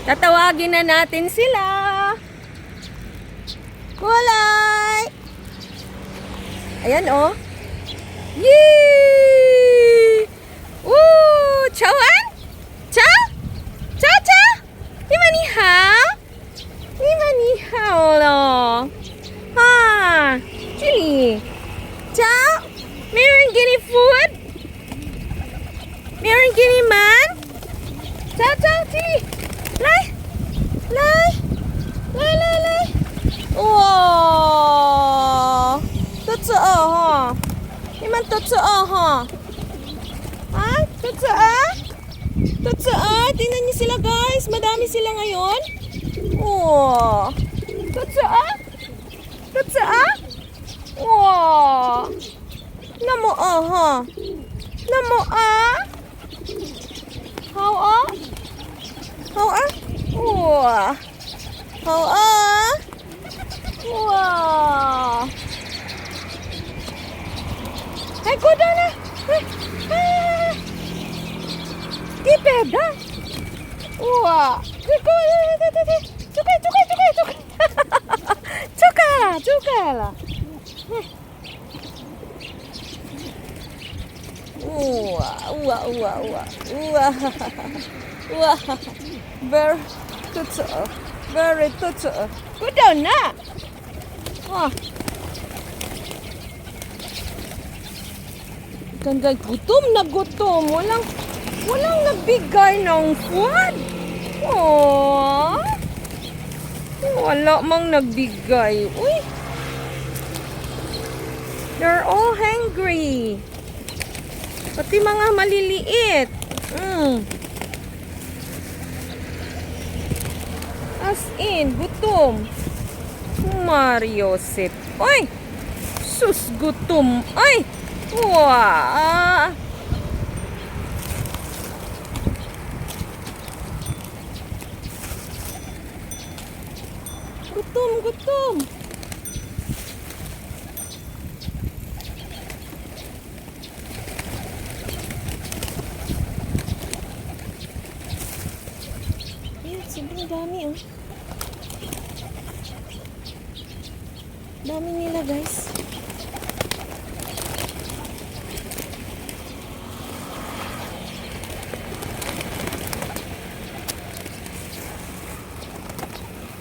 Tatawagin na natin sila. Kulay! Ayan, oh. Yee! Woo! Chowan? Chow? Chow, chow? Ima ni hao? Ima ni hao lo. Ha! Chili. Chow? Meron gini food? Meron gini man? Chow, chow, chili. Lai! Lai! Lai, lai, lai! Wow! Totoo, ha? Iman totoo, ha? Ha? Totoo? Totoo? Tingnan niyo sila, guys. Madami sila ngayon. Wow! Totoo? Totoo? Wow! Namo, ha? Namo, How, How, Wow! How, Wow! Ay, go down na! Di peda! Wow! Chukay! Chukala! Wow! Very totoo! Very totoo! Go down na! Ganda, gutom na gutom. Walang nagbigay ng food. Aww. Wala mang nagbigay. Uy. They're all hungry. Pati mga maliliit. As in, gutom. Mario Sip. Ay! Sus, gutom. Ay! Wah! Gutom. Ayan, sobrang dami, oh. Dami nila, guys.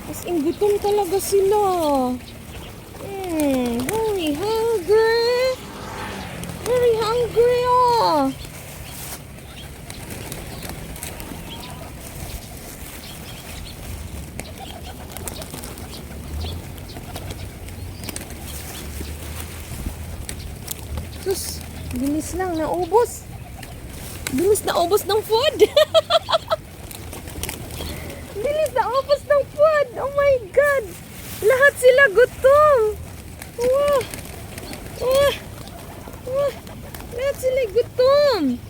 As in, gutom talaga sila. Very hungry. Very hungry, oh. Sus, bilis lang, naubos. Bilis naubos ng food. Bilis naubos ng food. Oh my God. Lahat sila gutom. Wow. Lahat sila gutom.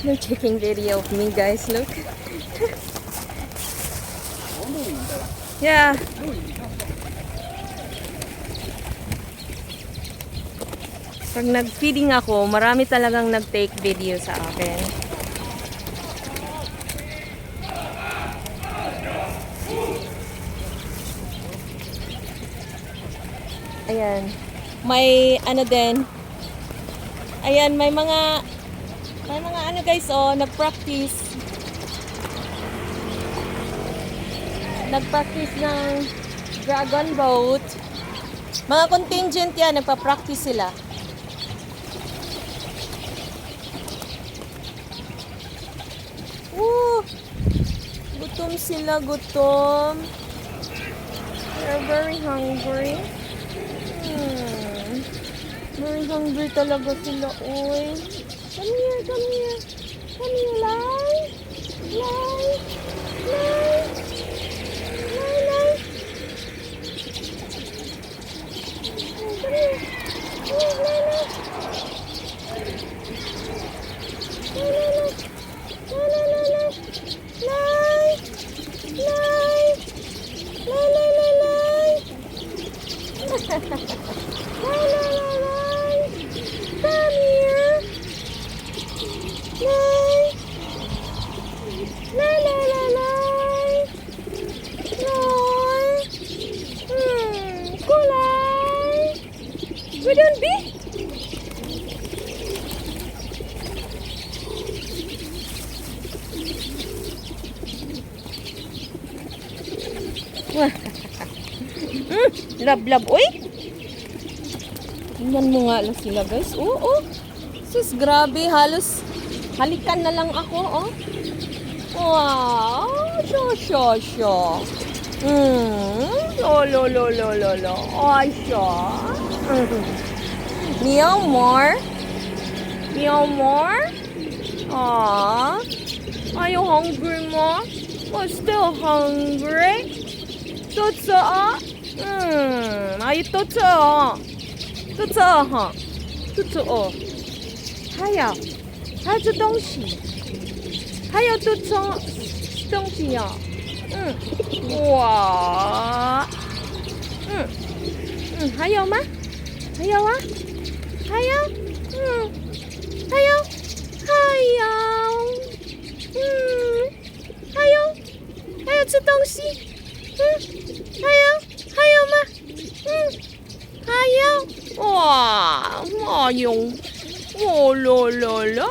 They're taking video of me, guys. Look. Yeah. Pag nag-feeding ako, marami talagang nag-take video sa akin. Ayan. May ano din. Ayan, may mga ano guys, oh, nag-practice ng dragon boat. Mga contingent yan, nagpa-practice sila. Gutom sila, gutom. They're very hungry. Very hungry talaga sila, oy. Come here. Come here, Lai. Lai. Come here. Lai. Come here. Lay. Lay, lay, lay, lay. Lay. Kulay. Gudon, B. Lab-lab. Uy! Tingnan mo nga lang sila, guys. Oo. Sus, grabe. Halos halikan na lang ako, oh. Wow. Sho. Lo. Ay, sho. Meow more. Aw. Are you hungry, Ma? I'm still hungry. Totoo? Are you totoo? Totoo, ha? Totoo. 还有这东西，还有这东西哦。哇。还有吗？还有啊？还有？还有？还有吃东西？还有吗？还有？哇！哎呦！哦咯咯咯！